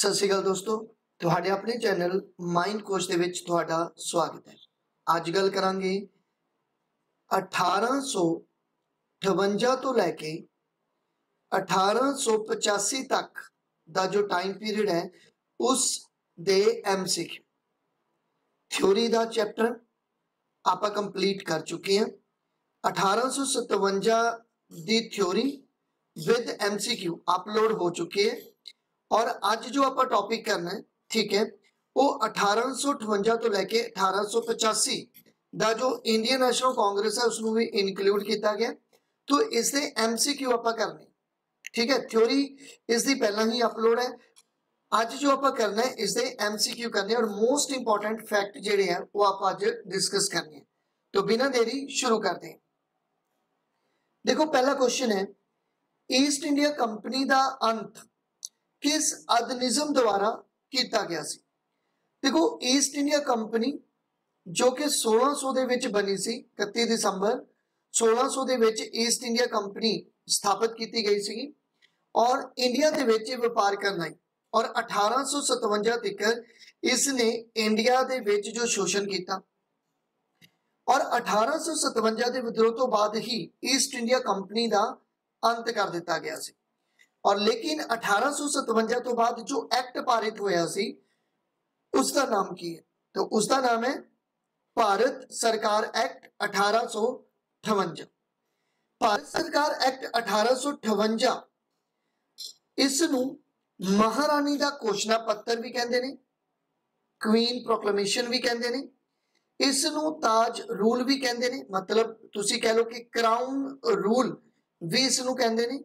सत श्री अकाल दोस्तों, तुहाडे अपने चैनल माइंड कोच दे विच तुहाडा स्वागत है। अज गल करांगे 1858 तो लैके 1885 तक दा जो टाइम पीरियड है उस दे MCQ थ्योरी दा चैप्टर आपां कंप्लीट कर चुके हैं। 1857 दी थ्योरी विद MCQ अपलोड हो चुकी है और अज जो आप टॉपिक करना है, ठीक है, वो 1858 तो लैके 1885 का जो इंडियन नेशनल कांग्रेस है उसको भी इनकलूड किया गया। तो इसके MCQ आप करने, ठीक है, थ्योरी इसकी पहला ही अपलोड है। अज जो आप करना है इसके MCQ करने और मोस्ट इंपॉर्टेंट फैक्ट जेडे है वो आप अज डिस्कस करने हैं। तो बिना देरी शुरू करते हैं। देखो पहला क्वेश्चन है, ईस्ट इंडिया कंपनी का अंत किस अधिनियम द्वारा किया गया सी? देखो ईस्ट इंडिया कंपनी जो कि 1600 दे विच बनी सी, 31 दिसंबर 1600 दे विच ईस्ट इंडिया कंपनी स्थापित की गई सी और इंडिया दे विच व्यापार करना है। और 1857 तक इसने इंडिया दे विच जो शोषण किया और 1857 के विद्रोह तो बाद ही ईस्ट इंडिया कंपनी का अंत कर दिता गया सी। और लेकिन 1857 तो बाद जो एक्ट पारित होया सी उसका नाम की है? तो उसका नाम है भारत सरकार एक्ट 1858। भारत सरकार एक्ट 1858 इसनू महारानी का घोषणा पत्र भी कहते हैं, क्वीन प्रोक्लेमेशन भी कहते हैं, इसनू ताज रूल भी कहते हैं, मतलब तुसी कह लो कि क्राउन रूल भी इसनू कहते हैं।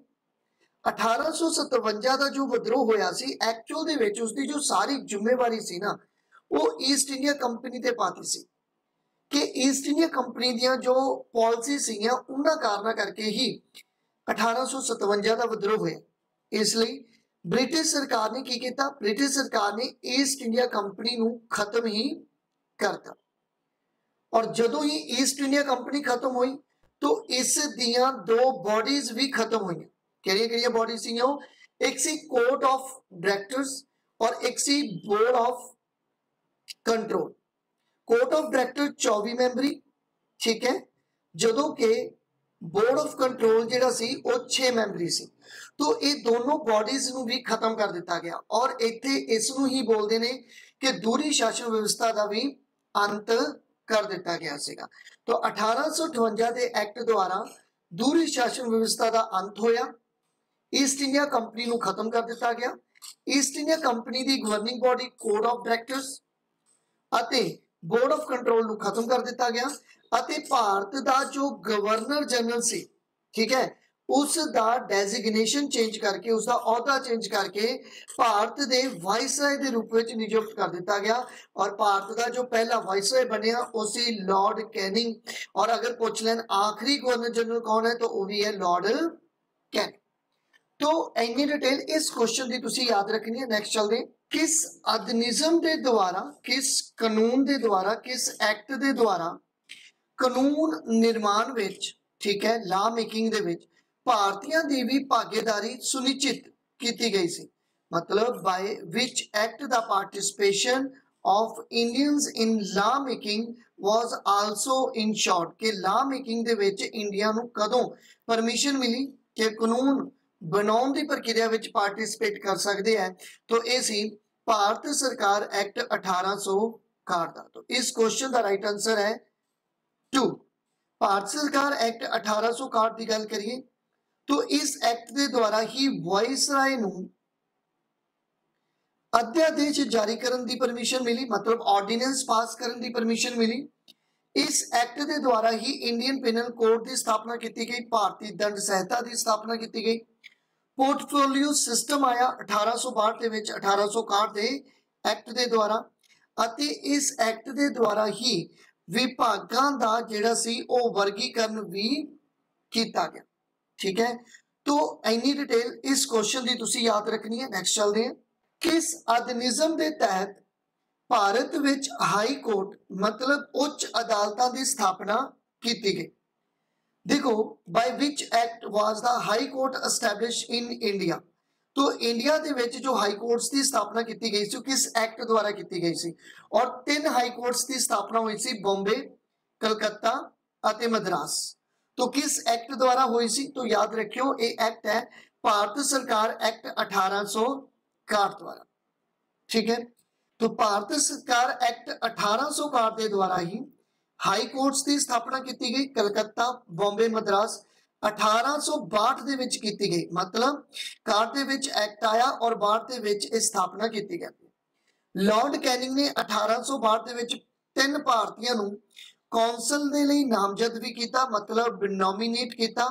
1857 का जो विद्रोह होया सी एक्चुअल दे विच उसकी जो सारी जिम्मेवारी सी ना वो ईस्ट इंडिया कंपनी ते पाती सी कि ईस्ट इंडिया कंपनी दियां जो पॉलिसी सी उन्हां कारणा करके ही 1857 का विद्रोह होया। इसलिए ब्रिटिश सरकार ने की किया? ब्रिटिश सरकार ने ईस्ट इंडिया कंपनी नू खत्म ही करता और जदों ही ईस्ट इंडिया कंपनी खत्म हुई तो इस दियां दो बॉडीज भी खत्म हुई। केड़ियां बॉडी सी? एक सी कोर्ट ऑफ डायरेक्टर्स और एक सी board of control. Court of director 24 मैंबरी, ठीक है, जदों के बोर्ड ऑफ कंट्रोल जेड़ा सी वो 6 मैंबरी सी। तो ये दोनों बॉडीज नू भी खत्म कर दिता गया और इत्थे इसनू ही बोलते हैं कि दूरी शासन व्यवस्था का भी अंत कर दिता गया सीगा। तो 1858 के एक्ट द्वारा दूरी शासन व्यवस्था का अंत होया, ईस्ट इंडिया कंपनी नू खत्म कर दिता गया। ईस्ट इंडिया कंपनी की governing body code of directors अते बोर्ड ऑफ कंट्रोल नू खत्म कर दिता गया अते भारत का जो गवर्नर जनरल सी, ठीक है, उसका डेजिग्नेशन चेंज करके उसका अहदा चेंज करके भारत के वाइसराय के रूप में नियुक्त कर दिता गया और भारत का जो पहला वाइसराय बनया उसी लॉर्ड कैनिंग। और अगर पूछ लें आखिरी गवर्नर जनरल कौन है तो वह भी है लॉर्ड कैनिंग। तो इन्नी डिटेल इस क्वेश्चन की तुसी याद रखनी है। नेक्स्ट चलते हैं, किस अधिनियम के द्वारा, किस कानून के द्वारा, किस एक्ट के द्वारा कानून निर्माण विच, ठीक है, लॉ मेकिंग दे विच भारतीयों की भी भागीदारी सुनिश्चित की गई सी? मतलब by which act the participation of Indians in law making was also ensured कि लॉ मेकिंग दे विच इंडिया नू कदों परमिशन मिली कि कानून बनाने की प्रक्रिया विच पार्टिसिपेट कर सकते हैं? तो ये सी भारत सरकार एक्ट 1861 का। तो इस क्वेश्चन का राइट आंसर है 2। भारत सरकार एक्ट 1861 की गल करिए तो इस एक्ट के द्वारा ही वाइसराय नू अध्यादेश जारी करने की परमिशन मिली, मतलब ऑर्डिनेंस पास करने की परमिशन मिली। इस एक्ट के द्वारा ही इंडियन पिनल कोड की स्थापना की गई, भारतीय दंड संहिता की स्थापना की गई। पोर्टफोलियो सिस्टम आया 1862 के विच 1861 के एक्ट के द्वारा अते इस एक्ट के द्वारा ही विभागां दा जिहड़ा सी ओ वर्गीकरण भी किया गया, ठीक है। तो इन्नी डिटेल इस क्वेश्चन की तुसी याद रखनी है। नेक्स्ट चलते हैं, किस अधिनियम के तहत भारत विच हाई कोर्ट मतलब उच्च अदालतां की स्थापना की गई? देखो bye which act was the high court establish in India? तो इंडिया दे विच जो हाई कोर्ट्स की स्थापना की गई सी किस एक्ट द्वारा की गई सी? और 3 हाई कोर्ट्स की स्थापना हुई सी बॉम्बे, कलकत्ता अते मद्रास। तो किस एक्ट द्वारा हुई सी? तो याद रखियो ये एक्ट है भारत सरकार एक्ट 1861 द्वारा। ठीक है, तो भारत सरकार एक्ट 1861 के द्वारा ही हाई कोर्ट्स की स्थापना की गई कलकत्ता, बॉम्बे, मद्रास 1862 ਦੇ ਵਿੱਚ ਕੀਤੀ ਗਈ। मतलब ਕਾਰ ਦੇ ਵਿੱਚ एक्ट आया और ਬਾਅਦ ਦੇ ਵਿੱਚ ਇਹ ਸਥਾਪਨਾ ਕੀਤੀ ਗਈ। लॉर्ड कैनिंग ने 1862 ਦੇ ਵਿੱਚ 3 ਭਾਰਤੀਆਂ ਨੂੰ ਕੌਂਸਲ ਦੇ ਲਈ ਨਾਮਜ਼ਦ ਵੀ ਕੀਤਾ, मतलब ਨੋਮੀਨੇਟ ਕੀਤਾ।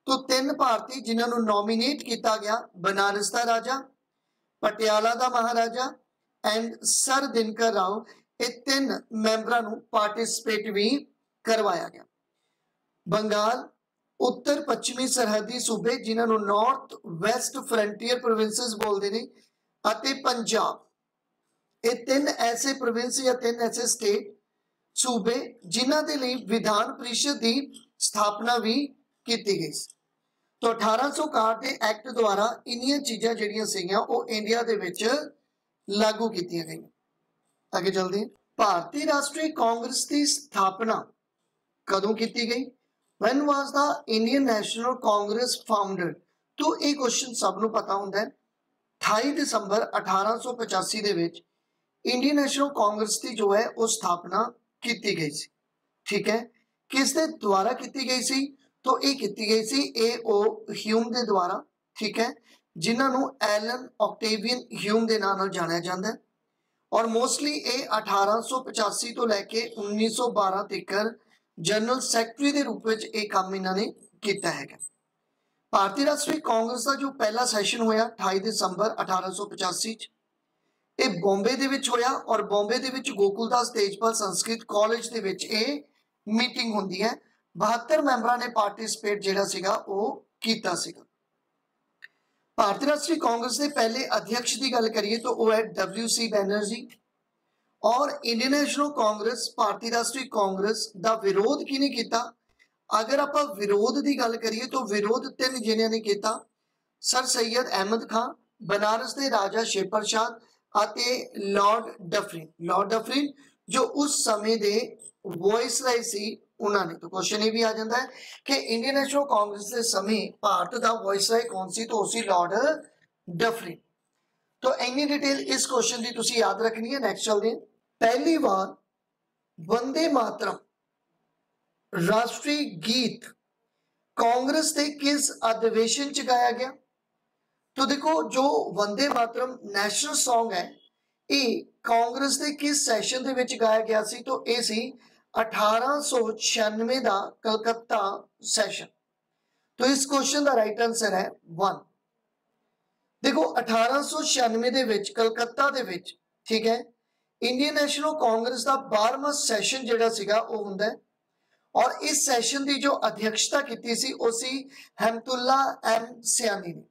तो 3 ਭਾਰਤੀ ਜਿਨ੍ਹਾਂ ਨੂੰ ਨੋਮੀਨੇਟ ਕੀਤਾ ਗਿਆ, बनारस ਦਾ राजा, पटियाला ਦਾ महाराजा एंड सर दिनकर राव, ये 3 मैंबरां ਨੂੰ पार्टिसिपेट भी करवाया गया। बंगाल, उत्तर पश्चिमी सरहदी सूबे जिन्होंने नॉर्थ वैस्ट फ्रंटियर प्रोविंसेस बोलते हैं, अते पंजाब, ये 3 ऐसे प्रोविंस या 3 ऐसे स्टेट सूबे जिन्हां दे लई विधान परिषद की स्थापना भी की गई। तो 1861 के एक्ट द्वारा इन्नियां चीज़ां जिहड़ियां सीगियां ओह इंडिया दे विच लागू कीतियां गईयां। आगे चलते हैं। भारतीय राष्ट्रीय कांग्रेस की स्थापना कदों की गई? When was the Indian National Congress founded? तो ये क्वेश्चन सबनों पता होंदा है। 28 दिसंबर 1885 ਦੇ ਵਿੱਚ इंडियन नेशनल कांग्रेस की जो है वो स्थापना की गई सी। ठीक है, किस दे द्वारा की गई सी? तो ये की गई सी A.O. ह्यूम के द्वारा। ठीक है, जिन्होंने एलन ऑक्टेवियन ह्यूम के नाम जाना जाता है और मोस्टली ये 1885 तो लैके 1912 तक जनरल सैकटरी के रूप में एक काम इन्होंने किया है। भारतीय राष्ट्रीय कांग्रेस का जो पहला सैशन होया 28 दिसंबर 1885 ये बॉम्बे दे विच होया और बॉम्बे दे विच गोकुलदास तेजपाल संस्कृत कॉलेज दे विच ये मीटिंग होंदी है। 72 मैंबरां ने पार्टिसिपेट जिहड़ा सीगा वो कीता सीगा। भारतीय राष्ट्रीय कांग्रेस के पहले अध्यक्ष की गल करिए तो वह है WC बैनर्जी। और इंडियन नेशनल कांग्रेस भारतीय राष्ट्रीय कांग्रेस का विरोध किने किया? अगर आप विरोध की गल करिए तो विरोध 3 जिन्होंने ने किया, सर सैयद अहमद खान, बनारस के राजा शिवप्रसाद अते लॉर्ड डफरिन। लॉर्ड डफरिन जो उस समय के वॉइसराय सी उन्होंने। तो क्वेश्चन ये भी आ जाता है कि इंडियन नेशनल कांग्रेस के समय भारत का वॉइसराय कौन सी? तो उसी लॉर्ड डफरिन। तो इन्नी डिटेल इस क्वेश्चन की तुसी याद रखनी है। नेक्स्ट चलते हैं। पहली बार वंदे मातरम राष्ट्रीय गीत कांग्रेस के किस अधिवेशन च गाया गया? तो देखो जो वंदे मातरम नेशनल सॉन्ग है ये कांग्रेस के किस सैशन दे विच गाया गया सी? तो ये सी 1896 का कलकत्ता सैशन। तो इस क्वेश्चन का राइट आंसर है 1। देखो 1896 दे विच कलकत्ता दे विच, ठीक है, इंडियन नेशनल कांग्रेस का 12वां सैशन जिहड़ा सीगा वो हुंदा है और इस सैशन की जो अध्यक्षता की सी वो सी हेमतुल्ला एम सयानी ने।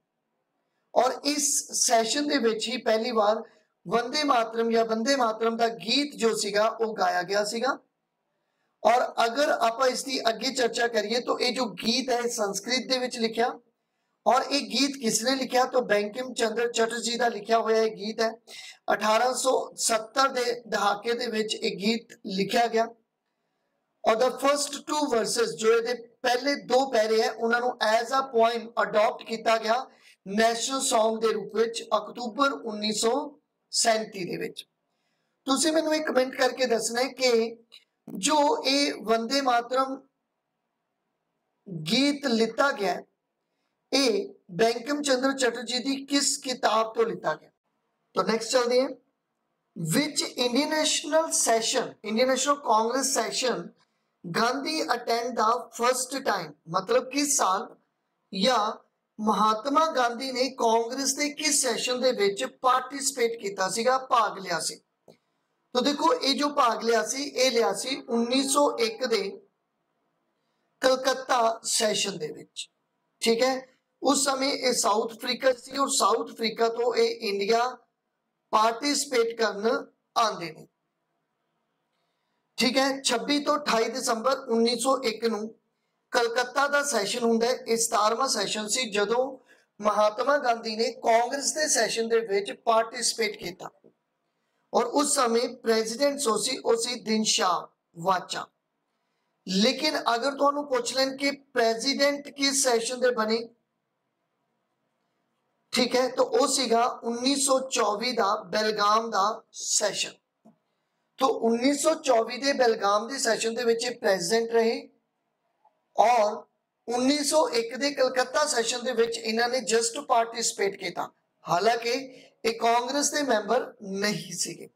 और इस सैशन दे विच ही पहली बार वंदे मातरम या वंदे मातरम का गीत जो सीगा वो गाया गया सीगा। और अगर आप इसकी अगे चर्चा करिए तो ये जो गीत है संस्कृत दे विच लिखिया और ये गीत किसने लिखा? तो बैंकिम चंद्र चटर्जी का लिखा हुआ एक गीत है। 1870 के दहाके दे विच एक गीत लिखा गया और द फर्स्ट 2 वर्सेस जो ये पहले 2 पैरे है उन्होंने एज अ पोएम अडॉप्ट किया गया नेशनल सॉन्ग के रूप में अक्तूबर 1937 दे विच। तुसीं मैनूं एक कमेंट करके दसना है कि जो ये वंदे मातरम गीत लिता गया ये बैंकिम चंद्र चटर्जी की किस किताब तो लिता गया? तो नेक्स्ट चलते हैं। Which Indian national session, Indian national Congress session Gandhi attend the first time? मतलब किस साल या महात्मा गांधी ने कांग्रेस के किस सैशन दे विच पार्टिसिपेट किया सीगा, भाग लिया सी? तो देखो ये जो भाग लिया सी ये लिया सी 1901 दे कलकत्ता सैशन दे विच। ठीक है, उस समय ये साउथ अफ्रीका सी और साउथ अफ्रीका तो ये इंडिया पार्टिसिपेट करने आते हैं। ठीक है, 26 तो 28 दिसंबर 1901 ਨੂੰ कलकत्ता का सैशन हुंदा है। 17वां सैशन सी जदों महात्मा गांधी ने कांग्रेस के सैशन दे विच पार्टिसिपेट किया और उस समय प्रेजिडेंट सी दिन शाह वाचा। लेकिन अगर तुहानू पूछ लें कि प्रेजिडेंट किस सैशन दे बने, ठीक है, तो वो सीगा 1924 का बेलगाम का सैशन। तो 1924 के बेलगाम के सैशन दे विच प्रेजिडेंट रहे और 1901 के कलकत्ता सैशन दे विच इन्हां ने जस्ट पार्टिसिपेट किया, हालांकि एक कांग्रेस के मैंबर नहीं सीगे।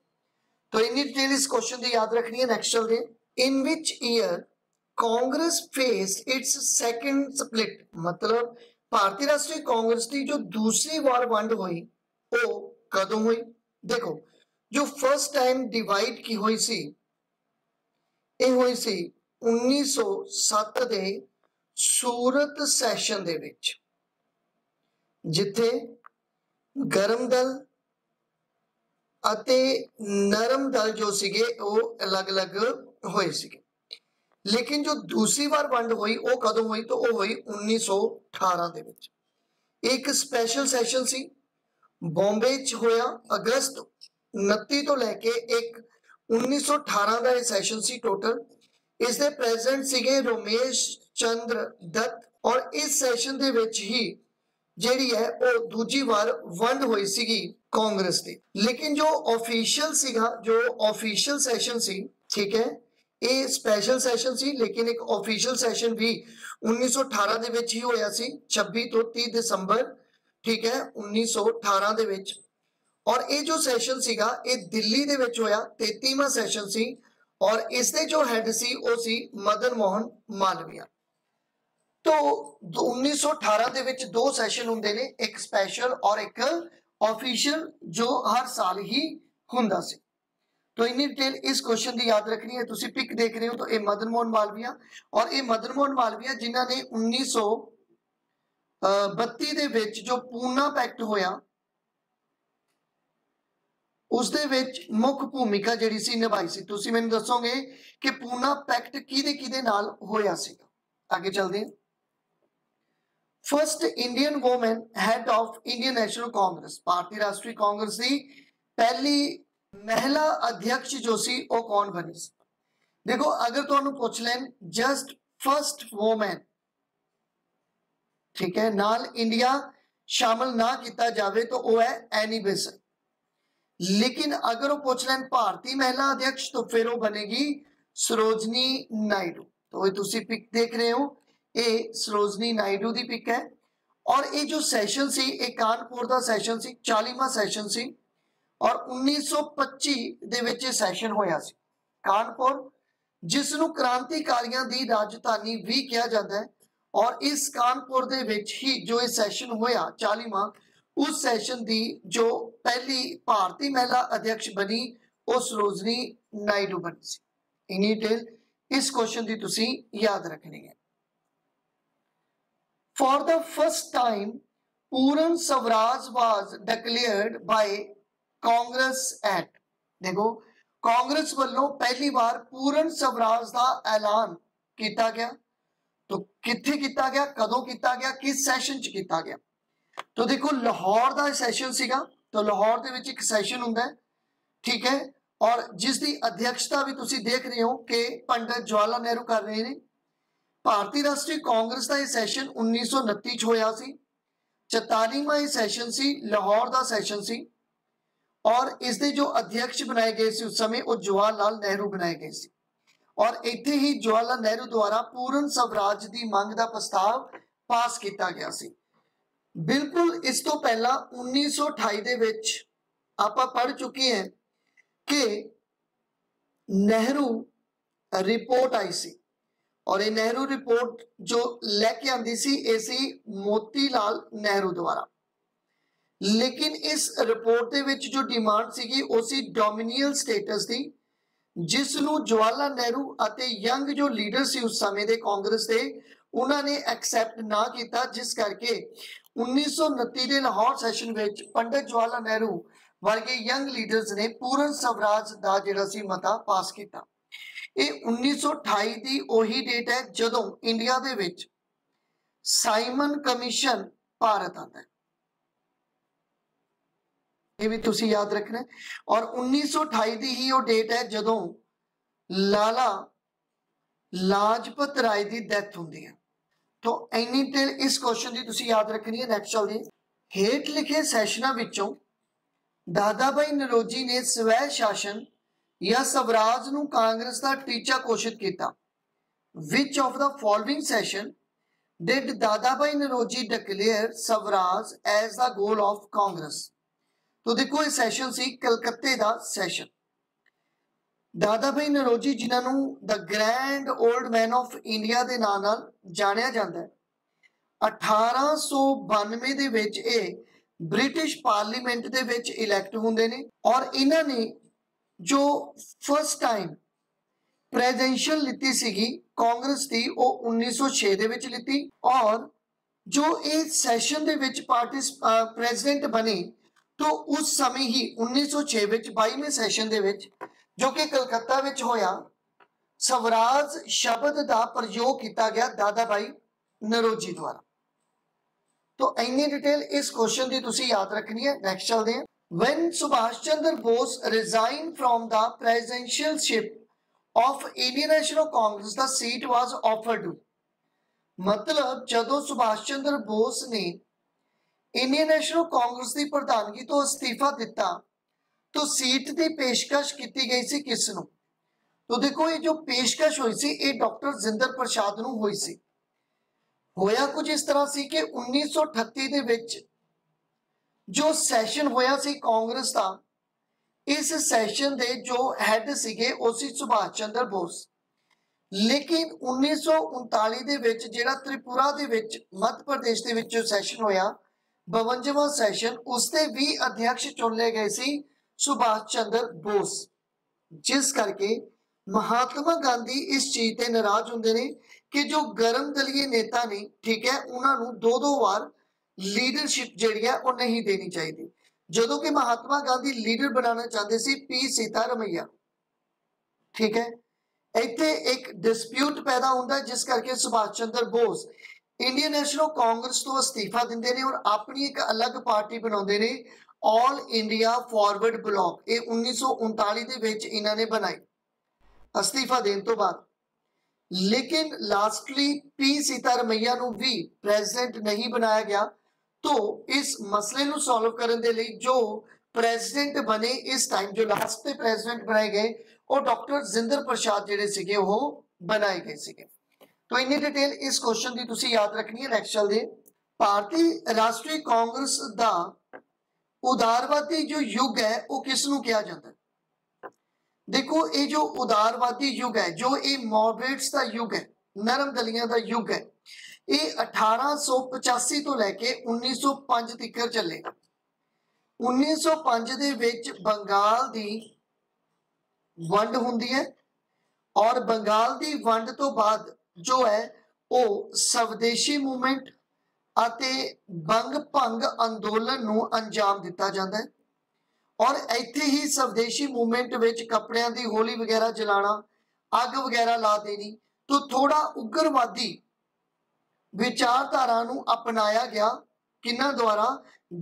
तो इन्नी डिटेल इस क्वेश्चन की याद रखनी है। नेक्स्ट चलते हैं, in which year Congress faced its second split, मतलब भारतीय राष्ट्रीय कांग्रेस की जो दूसरी बार वंड हुई वो कदों हुई। देखो जो फर्स्ट टाइम डिवाइड की हुई सी ये हुई सी 1907 दे सूरत सैशन दे विच, जिथे गर्म दल अते नरम दल जो सीगे वो अलग अलग हुए सीगे। लेकिन जो दूसरी बार वंड हुई वो कदों हुई, तो वो हुई 1918 दे विच। एक स्पेशल सैशन सी बॉम्बे च होया अगस्त 29 तो लैके एक 1918 का यह सैशन सी टोटल। इसके प्रेजिडेंट सीगे रोमेश चंद्र दत्त और इस सैशन दे विच ही ਜਿਹੜੀ है वो दूजी बार वंड हुई सीगी कांग्रेस की। लेकिन जो ऑफिशियल सीगा, जो ऑफिशियल सैशन सी, ठीक है, ये स्पेशल सैशन सी, लेकिन एक ऑफिशियल सैशन भी 1918 दे विच ही होया सी 26 तो 30 दिसंबर, ठीक है, 1918 दे विच। और ये जो सैशन सीगा ये दिल्ली दे विच होया 33वां सैशन सी और इसके जो हेड सी वो सी मदन मोहन मालवीय। तो 1918 दे विच दो सैशन हुंदे ने, एक स्पेशल और एक ऑफिशियल, जो हर साल ही हुंदा सी। तो इन्नी डिटेल इस क्वेश्चन की याद रखनी है। तुसी पिक देख रहे हो तो ये मदन मोहन मालवीय और ये मदन मोहन मालवीय जिन्हां ने 1932 दे विच जो पूना पैक्ट होया उस दे विच मुख भूमिका जिहड़ी सी निभाई सी। तुसी मैनूं दसोगे कि पूना पैक्ट किहदे नाल होया सीगा। आगे चलते हैं। First Indian woman head of Indian national Congress, भारतीय राष्ट्रीय कांग्रेस की पहली महिला अध्यक्ष जो सी वो कौन बनी सी? देखो अगर तुहानू पूछ लें जस्ट फर्स्ट वोमन, ठीक है, नाल इंडिया शामिल ना किया जाए तो वो है एनी बेसेंट। लेकिन अगर वो पूछ लें भारतीय महिला अध्यक्ष तो फिर वो बनेगी सरोजनी नायडू। तो ये तुसी पिक देख रहे हो, ये सरोजनी नायडू की पिक है। और ये जो सैशन सी ये कानपुर का सैशन सी, 40वां सैशन सी और 1925 दे विच सैशन होया सी कानपुर, जिसनू क्रांतिकारियों की राजधानी भी कहा जाता है। और इस कानपुर दे विच ही जो ये सैशन होया 40वां, उस सैशन की जो पहली भारतीय महिला अध्यक्ष बनी वो सरोजनी नायडू बनी सी। इन्नी डिटेल इस क्वेश्चन की तुसी याद रखनी है। For the first time, पूर्ण Swaraj was declared by Congress Act। देखो कांग्रेस वालों पहली बार पूर्ण स्वराज का ऐलान किया गया। तो किथे किया गया, कदों किया गया, किस सैशन च किया गया? तो देखो लाहौर का सैशन सीगा, तो लाहौर दे विच एक सैशन हुंदा है, ठीक है, और जिसकी अध्यक्षता भी तुसी देख रहे हो कि पंडित जवाहरलाल नेहरू कर रहे हैं। भारतीय राष्ट्रीय कांग्रेस का यह सैशन 1929 च होया सी, 44वां यह सैशन सी, लाहौर का सैशन सी और इसके जो अध्यक्ष बनाए गए सी उस समय वो जवाहरलाल नेहरू बनाए गए सी। और इत्थे ही जवाहरलाल नेहरू द्वारा पूर्ण स्वराज की मांग का प्रस्ताव पास किया गया सी। बिल्कुल इस तो पहला 1928 दे विच आपां पढ़ चुके हैं कि नेहरू रिपोर्ट आई सी और ये नेहरू रिपोर्ट जो लेके आंदी सी ऐसी मोतीलाल नेहरू द्वारा। लेकिन इस रिपोर्ट दे विच जो डिमांड सीगी वो सी डोमिनियल स्टेटस दी, जिसनू जवाहरलाल नेहरू अते यंग जो लीडर सी उस समय दे कांग्रेस दे उन्होंने एक्सेप्ट ना किया, जिस करके 1929 के लाहौर सैशन विच पंडित जवाहरलाल नेहरू वर्गे यंग लीडर्स ने पूर्ण स्वराज का जिहड़ा सी मता पास किया। ये 1928 की वही डेट है जदों इंडिया दे विच साइमन कमीशन भारत आता है। ये भी तुसी याद रखना है। और 1928 दी ही वो डेट है जदों लाला लाजपत राय दी डेथ हुंदी है। तो इन्नी डिटेल इस क्वेश्चन की तुसी याद रखनी है। नैक्सट चलते हैं। हेठ लिखे सैशनां विचों दादा भाई नरोजी ने स्वै शासन या स्वराज नूं कांग्रेस का टीचा घोषित किया। Which of the following session did Dadabhai Naoroji declare swaraj as the goal of Congress. तो देखो ये सैशन सी कलकत्ते का सैशन। दादा भाई नरोजी जिन्हों the grand old man of India के नाम नाल जानिया जाता है, 1892 दे विच ये ब्रिटिश पार्लीमेंट दे विच इलैक्ट होंदे ने। और इन्हां ने जो फर्स्ट टाइम प्रेजिडेंशियल लीती सीगी कांग्रेस की, वो 1906 दे विच लीती। और जो इस सैशन दे विच प्रेजिडेंट बने, तो उस समय ही 1906 विच 22वें सैशन दे विच जो कि कलकत्ता विच होया, स्वराज शब्द का प्रयोग किया गया दादा भाई नरोजी द्वारा। तो इन्नी डिटेल इस क्वेश्चन की तुसी याद रखनी है। नेक्स्ट चलते हैं। When Subhash Chandra Bose resign from the presidentialship of Indian national Congress the seat was offered to. मतलब जदों सुभाष चंद्र बोस ने इंडियन नेशनल कांग्रेस की प्रधानगी तो इस्तीफा दिता, तो सीट की पेशकश की गई सी किसनों। तो देखो ये जो पेशकश हुई सी, ये डॉक्टर जिंदर प्रसाद नूं हुई सी। होया कुछ इस तरह सी कि 1938 दे विच जो सैशन होया सी कांग्रेस का, इस सैशन दे जो हैड सीगे वो सी सुभाष चंद्र बोस। लेकिन 1939 दे विच जिहड़ा त्रिपुरा दे विच मध्य प्रदेश दे विच जो सैशन होया 52वां सैशन, उसके भी अध्यक्ष चुन ले गए सी सुभाष चंद्र बोस। जिस करके महात्मा गांधी इस चीज से नाराज होंगे ने कि जो गर्म दलीय नेता ने, ठीक है, उन्होंने दो बार लीडरशिप जिहड़ी है वो नहीं देनी चाहिए। जदों कि महात्मा गांधी लीडर बनाना चाहते सी पी सीतारमैया, ठीक है, इत्थे एक डिस्प्यूट पैदा होता है, जिस करके सुभाष चंद्र बोस इंडियन नेशनल कांग्रेस तो इस्तीफा देंगे ने और अपनी एक अलग पार्टी बनाते ने, ऑल इंडिया फॉरवर्ड ब्लॉक। ये 1939 दे विच इन्हां ने बनाई इस्तीफा देने तो बाद। लेकिन लास्टली पी सीतारमैया नूं भी प्रेजिडेंट नहीं बनाया गया। तो इस मसले नूं सॉल्व करने के लिए जो प्रेजिडेंट बने इस टाइम, जो लास्ट पे प्रेजिडेंट बनाए गए, वो डॉक्टर जिंदर प्रसाद जिहड़े सीगे वो बनाए गए सीगे। तो इन्नी डिटेल इस क्वेश्चन की तुसी याद रखनी है। नेक्स्ट चलते हैं। भारतीय राष्ट्रीय कांग्रेस का उदारवादी जो युग है वो किसनू कहा जाता है। देखो ये जो उदारवादी युग है, जो ये मॉडरेट्स का युग है, नरम दलियां का युग है, ये 1885 तो लैके 1905 तक चलेगा। 1905 दे विच बंगाल दी वंड हुंदी है और बंगाल दी वंड तो बाद जो है वो स्वदेशी मूवमेंट ਅਤੇ बंग भंग अंदोलन नूं अंजाम दिता जाता है। और इत्थे ही स्वदेशी मूवमेंट विच कपड़ियां दी होली वगैरह जलाना, अग वगैरह ला देनी, तो थोड़ा उग्रवादी विचारधारा नूं अपनाया गया किन्हां द्वारा,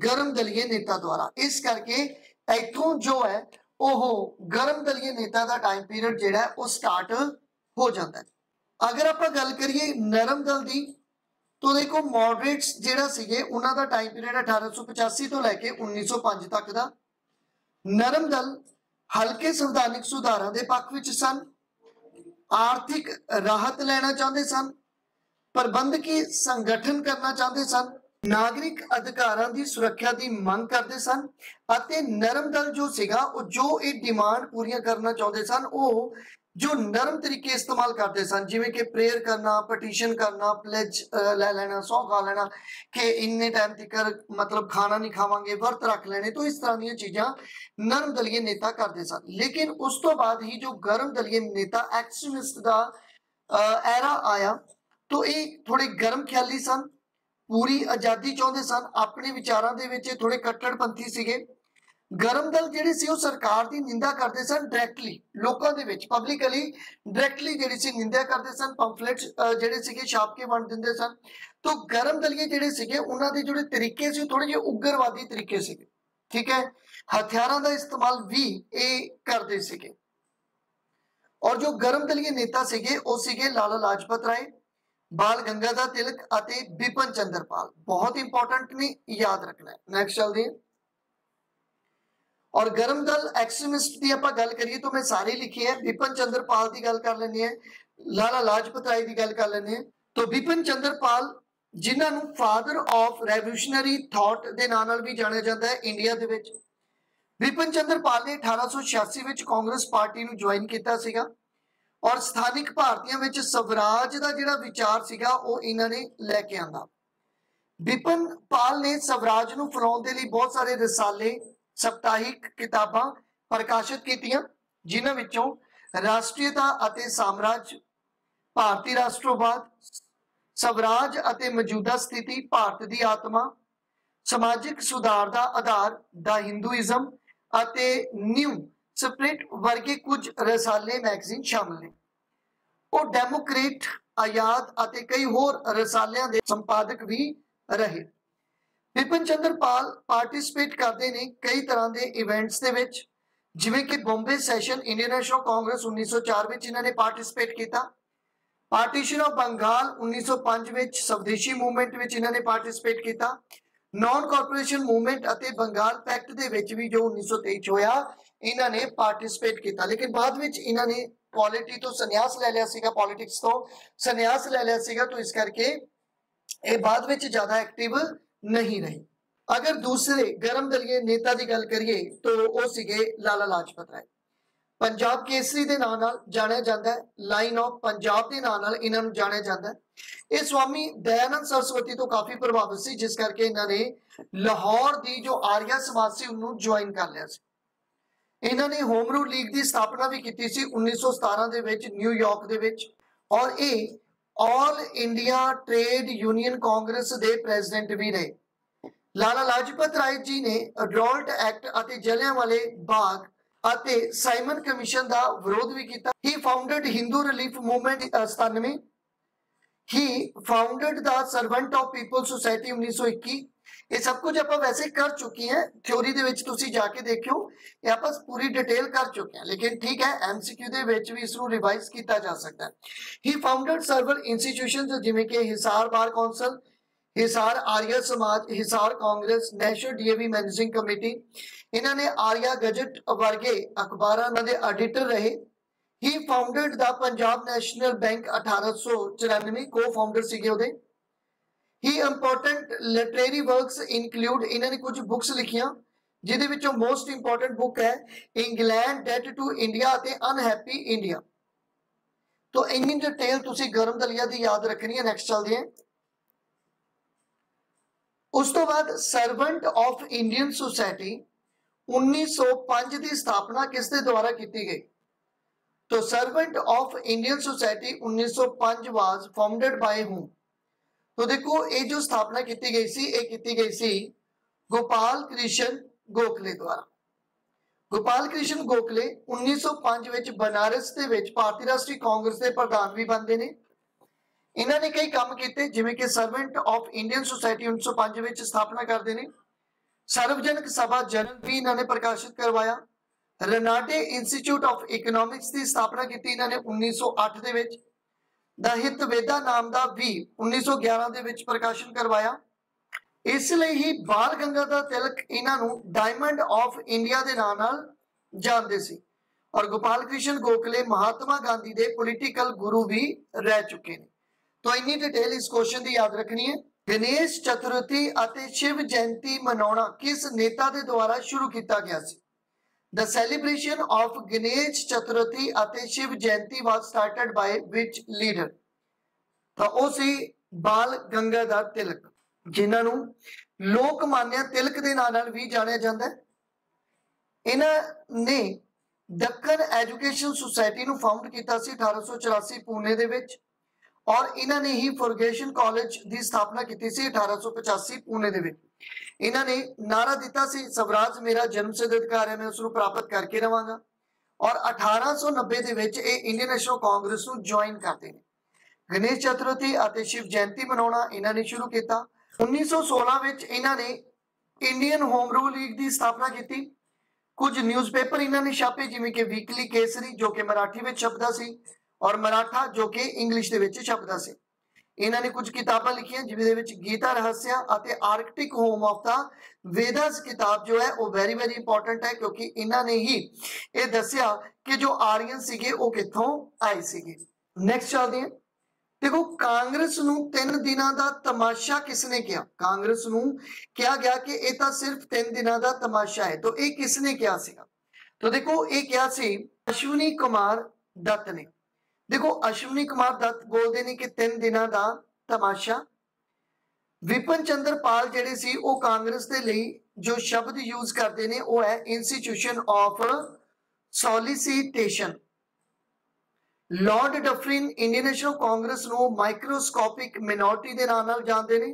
गर्म दलीय नेता द्वारा। इस करके इत्थों जो है ओह गर्म दलीय नेता का टाइम पीरियड जिहड़ा है वो स्टार्ट हो जाता है। अगर आप गल करिए नरम दल की, तो देखो मॉडरेट्स जिहड़ा सीगे उन्हां दा टाइम पीरियड 1885 तो लैके 1905 तक दा। नरम दल हल्के संवैधानिक सुधारां दे पक्ष विच सन, आर्थिक राहत लेना चाहते सन, प्रबंधकी संगठन करना चाहते सन, नागरिक अधिकारां दी सुरक्षा की मंग करते सन। अते नरम दल जो सीगा जो ये डिमांड पूरी करना चाहते सन, वो जो नरम तरीके इस्तेमाल करते सन, जिवें कि प्रेयर करना, पटीशन करना, प्लेज लै लेना, सौ खा लेना कि इन्ने टाइम तक मतलब खाना नहीं खावांगे, वर्त रख लेने। तो इस तरह दी चीज़ां नरम दलीय नेता करते सन। लेकिन उस तो बाद ही जो गर्म दलीय नेता एक्सट्रीमिस्ट का एरा आया, तो ये थोड़े गर्म ख्याली सन, पूरी आज़ादी चाहते सन, अपने विचारों के विच थोड़े कट्टरपंथी सीगे। गर्म दल जिहड़े सी सरकार की निंदा करते सन, डायरैक्टली लोगों के विच पब्लिकली डायरैक्टली जिहड़ी सी निंदा करते सन, पंफलेट्स जिहड़े सीगे छाप के वंड दिंदे सन। तो गर्म दलीय जिहड़े सीगे उन्हां दे जिहड़े तरीके सी थोड़े जिहे उग्रवादी तरीके सीगे। ठीक है, हथियारों का इस्तेमाल भी ये करते सीगे। और जो गर्म दलीय नेता सीगे वो सीगे लाला लाजपत राय, बाल गंगाधर तिलक अते बिपिन चंद्र पाल। बहुत इंपॉर्टेंट ने, याद रखना है। नेक्स्ट चलते हैं। और गर्म दल एक्सट्रीमिस्ट की आपां गल करिए तो मैं सारे लिखे है। बिपिन चंद्र पाल की गल कर लेने हैं, लाला लाजपत राय की गल कर लेने हैं। तो बिपिन चंद्र पाल जिन्होंने फादर ऑफ रेवोल्यूशनरी थॉट के नाम नाल भी जानिया जाता है इंडिया दे विच। बिपिन चंद्र पाल ने 1886 विच कांग्रेस पार्टी नूं ज्वाइन किया सीगा और स्थानिक भारतीयों विच स्वराज का जिहड़ा विचार सीगा वो इन्हां ने लैके आंदा। बिपिन पाल ने स्वराज नूं फैलाउण दे लई बहुत सारे रिसाले, सप्ताहिक किताबां प्रकाशित कीतियां, जिन्हां विचों राष्ट्रीयता अते साम्राज्य, भारतीय राष्ट्रवाद, स्वराज अते मौजूदा स्थिति, भारत की आत्मा, समाजिक सुधार का आधार, द हिंदुइज्म अते न्यू स्पिरिट वर्गे कुछ रसाले मैगजीन शामिल ने। वो डेमोक्रेट, आजाद अते कई होर रसालियां दे संपादक भी रहे। बिपिन चंद्र पाल पार्टिसिपेट करते हैं कई तरह के इवेंट्स दे विच, जिवें कि Bombay session Indian national Congress 1904 विच इन्होंने पार्टिसिपेट किया। पार्टीशन ऑफ बंगाल 1905 विच, स्वदेशी मूवमेंट विच इन्होंने पार्टिसिपेट किया। नॉन कॉर्पोरेशन मूवमेंट अते बंगाल पैक्ट दे विच भी जो 1923 होया इन्होंने पार्टिसिपेट किया। लेकिन बाद विच इन्होंने पॉलिटी तो संन्यास ले लिया सीगा, पॉलिटिक्स तो संन्यास ले लिया सीगा, तो इस करके ये बाद विच ज्यादा एक्टिव नहीं रही। अगर दूसरे गर्म दलीय नेता की गल करिए तो वो सीगे लाला लाजपत राय। पंजाब केसरी के नाम नाल जानिया जाता है, लाइन ऑफ पंजाब के नाम नाल इन्हां नूं जानिया जाता है। ये स्वामी दयानंद सरस्वती तो काफी प्रभावित सी, जिस करके इन्होंने लाहौर की जो आर्या समाज से उन्होंने ज्वाइन कर लिया सी। इन्होंने होम रूल लीग की स्थापना भी की सी 1917 दे विच न्यूयॉर्क दे विच, और ये all India trade union Congress के प्रेजिडेंट भी रहे। लाला लाजपत राय जी ने अडॉल्ट एक्ट अते जलियांवाले बाग अते साइमन कमीशन का विरोध भी किया। He founded Hindu relief movement 97। He founded the servant of people society 1921। ये सब कुछ आप वैसे कर चुके हैं, थ्योरी दे विच तुसी जाके देखियो, ये आप पूरी डिटेल कर चुके हैं, लेकिन ठीक है एमसीक्यू दे विच भी इसको रिवाइज किया जा सकता है। ही फाउंडेड सर्वल इंस्टीट्यूशंस जिवें कि Hisar bar council, Hisar Arya Samaj, Hisar Congress, national DAV managing committee. इन्होंने आर्या गजट वर्गे अखबारां दे एडिटर रहे। He founded the Punjab national bank 1894, को फाउंडर सीगे उहदे। He important literary works include, इन्होंने कुछ बुक्स लिखियां जिहदे विचों मोस्ट इंपॉर्टेंट बुक है इंग्लैंड डेट टू इंडिया अते अनहैप्पी इंडिया। तो इन्नी डिटेल तुसी गर्म दलिया दी याद रखनी है। नेक्स्ट चलते हैं। उस तो बाद सर्वेंट ऑफ इंडियन सोसाइटी 1905 की स्थापना किसके द्वारा की गई? तो servant of Indian society 1905 was founded by whom? तो देखो ये जो स्थापना की गई सी, ये की गई सी गोपाल कृष्ण गोखले द्वारा। गोपाल कृष्ण गोखले 1905 विच बनारस दे विच भारतीय राष्ट्रीय कांग्रेस के प्रधान भी बनते हैं। इन्होंने कई काम किए, जिवें कि सर्वेंट ऑफ इंडियन सोसाइटी 1905 विच स्थापना करते हैं। सार्वजनिक सभा जर्नल भी इन्होंने प्रकाशित करवाया। रनाडे इंस्टीट्यूट ऑफ इकोनॉमिक्स की स्थापना की इन्होंने 1908 दे विच। द हितवेदा नाम का भी 1911 दे विच प्रकाशन करवाया। इसलिए ही बाल गंगाधर तिलक इन्हों डायमंड ऑफ इंडिया के नाम नाल जानते सी। और गोपाल कृष्ण गोखले महात्मा गांधी के पोलिटिकल गुरु भी रह चुके हैं। तो इन्नी डिटेल इस क्वेश्चन की याद रखनी है। गणेश चतुर्थी अते शिव जयंती मनाना किस नेता के द्वारा शुरू किया गया सी? The celebration of Ganesh Chaturthi अते Shiv Jayanti was started by which leader? तो वो सी बाल गंगाधर तिलक, जिन्हों लोकमान्य तिलक के नाम नाल भी जानिया जाता है। इन्होंने दक्कन एजुकेशन सोसाइटी नूं फाउंड किया 1884 पुणे दे विच, और इन्होंने ही फर्गुसन कॉलेज की स्थापना की 1885 पुणे दे विच। इन्होंने नारा दिता सी स्वराज मेरा जन्मसिद्ध अधिकार है, मैं उसको प्राप्त करके रहांगा। और 1890 दे विच ये इंडियन नेशनल कांग्रेस नूं ज्वाइन करते हैं। गणेश चतुर्थी अते शिव जयंती मनाना इन्होंने शुरू किया। 1916 विच इन्होंने इंडियन होम रूल लीग की स्थापना की। कुछ न्यूज़पेपर इन्होंने छापे जिवें कि वीकली केसरी जो कि मराठी में छपदा सी और मराठा जो कि इंग्लिश दे विच छपदा सी। इन्होंने कुछ किताबां लिखियां जिहदे विच गीता रहस्य अते Arctic home of the Vedas किताब जो है वो वेरी वेरी इंपॉर्टेंट है, क्योंकि इन्होंने ही ये दसिया कि जो आर्यन सीगे वो कित्थों आए सीगे। नेक्स्ट चलते हैं। देखो कांग्रेस नूं 3 दिनां दा तमाशा किसने किया? कांग्रेस नूं कहा गया कि ये तो सिर्फ 3 दिनां दा तमाशा है, तो ये किसने किया सीगा? तो देखो ये क्या सी अश्विनी कुमार दत्त ने। देखो अश्विनी कुमार दत्त बोलते हैं कि 3 दिनां दा तमाशा। विपिन चंद्र पाल जेडे सी वो कांग्रेस के लिए जो शब्द यूज करते हैं वो है institution of solicitation. Lord Dufferin Indian national Congress नो माइक्रोस्कोपिक मिनोरिटी के नाम नाल जानते हैं।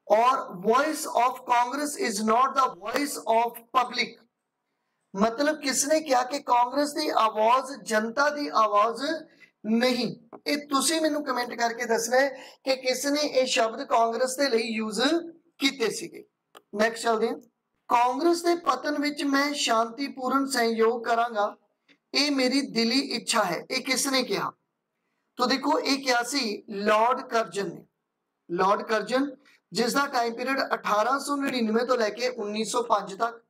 और voice of Congress is not the voice of public. मतलब किसने कहा कि कांग्रेस की आवाज जनता की आवाज नहीं। ये तुसी मैनू कमेंट करके दसना है कि किसने ये शब्द कांग्रेस के लिए यूज किए सीगे। नेक्स्ट चलते हैं। कांग्रेस के पतन विच मैं शांतिपूर्ण सहयोग करांगा, ये मेरी दिली इच्छा है, ये किसने कहा? तो देखो ये क्या सी लॉर्ड कर्जन ने। लॉर्ड कर्जन जिसका टाइम पीरियड 1899 तो लैके 1905 तक।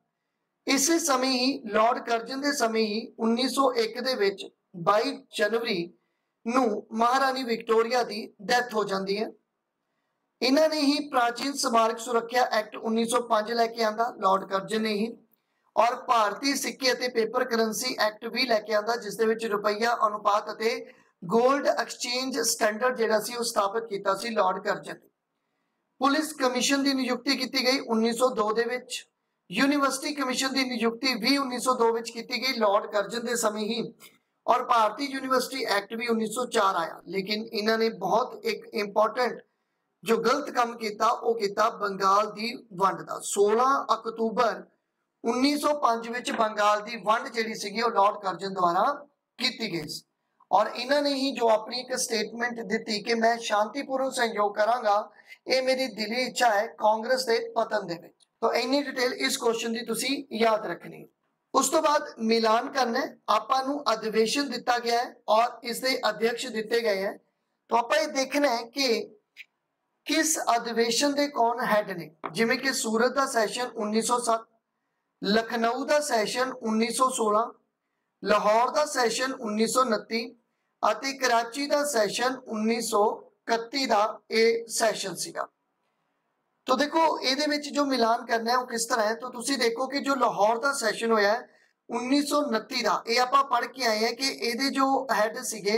इस समय ही लॉर्ड कर्जन के समय ही 1901 दे विच 22 जनवरी नू महारानी विक्टोरिया की डेथ हो जाती है। इन्होंने ही प्राचीन स्मारक सुरक्षा एक्ट 1905 लैके आंदा लॉर्ड कर्जन ने ही। और भारतीय सिक्के ते पेपर करेंसी एक्ट भी लैके आंदा जिस दे विच रुपया अनुपात अते गोल्ड एक्सचेंज स्टैंडर्ड जेड़ा सी वो स्थापित कीता सी लॉर्ड कर्जन। पुलिस कमीशन की नियुक्ति की गई 1902 दे विच। यूनिवर्सिटी कमीशन की नियुक्ति भी 1902 विच की गई लॉर्ड कर्जन के समय ही। और भारतीय यूनिवर्सिटी एक्ट भी 1904 आया। लेकिन इन्होंने बहुत एक इंपॉर्टेंट जो गलत काम किया वो किया बंगाल की वंड का। 16 अक्तूबर 1905 विच बंगाल की वंड जिहड़ी सीगी वो लॉर्ड कर्जन द्वारा की गई। और इन्होंने ही जो अपनी एक स्टेटमेंट दी कि मैं शांतिपूर्ण सहयोग करांगा, ये मेरी दिली इच्छा है कांग्रेस के पतन दे विच। तो इन्नी डिटेल इस क्वेश्चन की तुसी याद रखनी। उस तो बाद मिलान करना है। आपां नूं अधिवेशन दिता गया है और इसके अध्यक्ष दिते गए हैं। तो आपां ये देखना है कि किस अधिवेशन के कौन हैड ने। जिवें कि सूरत का सैशन 1907, लखनऊ का सैशन 1916, लाहौर का सैशन 1929 ਅਤੇ कराची का सैशन 1931 का यह सैशन सीगा। तो देखो ये जो मिलान करना है वो किस तरह है। तो तुसी देखो कि जो लाहौर का सैशन होया है 1929 का, ये आप पढ़ के आए हैं कि ये जो हैड सीगे,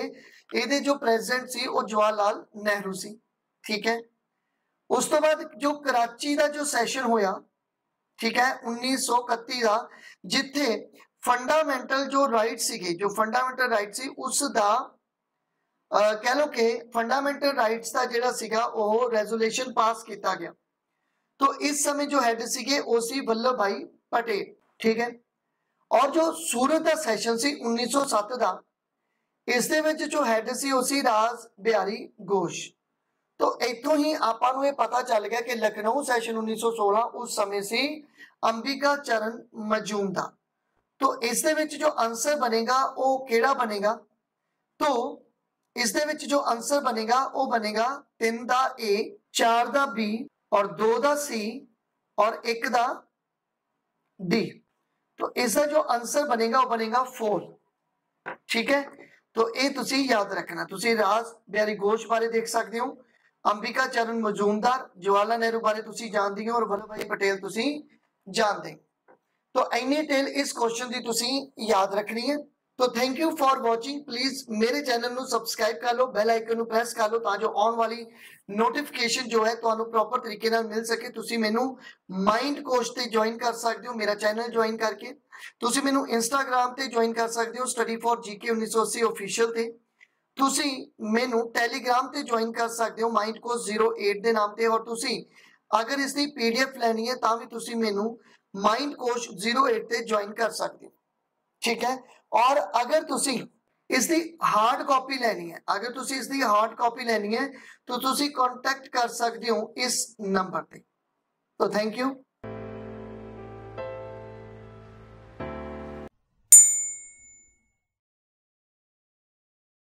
ये जो प्रेजिडेंट सी वो जवाहरलाल नेहरू सी। ठीक है। उस तो बाद जो कराची का जो सैशन होया, ठीक है, 1931 का, जिथे फंडामेंटल जो राइट सीगे, जो फंडामेंटल राइट सी उसका कह लो कि फंडामेंटल राइट्स का जिहड़ा सीगा वो रेजोल्यूशन पास किया गया। तो इस समय जो हेड सीगे वो सी वल्लभ भाई पटेल। ठीक है। और जो सूरत का सैशन सी 1907 का, इस दे विच जो हेड सी वो सी राज बिहारी घोष। तो इतों ही आपां नूं ये पता चल गया कि लखनऊ सैशन 1916 उस समय सी अंबिका चरण मजूमदार। तो इस दे विच जो आंसर बनेगा वो केड़ा बनेगा? तो इस दे विच जो आंसर बनेगा वो बनेगा 3 दा ए, 4 दा बी और 2 दा सी और 1 दा डी। तो इसका जो आंसर बनेगा वो बनेगा 4। ठीक है। तो ये तुसी याद रखना। तुसी राज बिहारी घोष बारे देख सकते हो, अंबिका चरण मजूमदार, जवाहरलाल नेहरू बारे तुसी जानते हो और वल्लभ भाई पटेल तुसी जानते हो। तो इन्नी डिटेल इस क्वेश्चन की तुसी याद रखनी है। तो thank you for watching. Please मेरे चैनल ਨੂੰ सब्सक्राइब कर लो, बैल आइकन ਨੂੰ प्रेस कर लो ताकि आने वाली नोटिफिकेशन जो है ਤੁਹਾਨੂੰ प्रॉपर तरीके ਨਾਲ मिल सके। तुसी मैनू माइंड कोच ਤੇ ज्वाइन कर सकते हो, मेरा चैनल ज्वाइन करके। तुसी मैनू इंस्टाग्राम ਤੇ ज्वाइन कर सकते हो स्टडी फॉर जीके 1980 ऑफिशियल ਤੇ। तुसी मैनू टैलीग्राम ਤੇ ज्वाइन कर सकते हो माइंड कोच 08 ਦੇ नाम ਤੇ। और तुसी अगर इसकी पीडीएफ लेनी है ਤਾਂ ਵੀ तुसी मैनू माइंड कोच 08 ਤੇ ज्वाइन कर सकते हो। ठीक है। और अगर तुसी इसकी हार्ड कॉपी लेनी है, अगर तुसी इसकी हार्ड कॉपी लेनी है तो तुसी कांटेक्ट कर सकते हो इस नंबर पे। तो थैंक यू।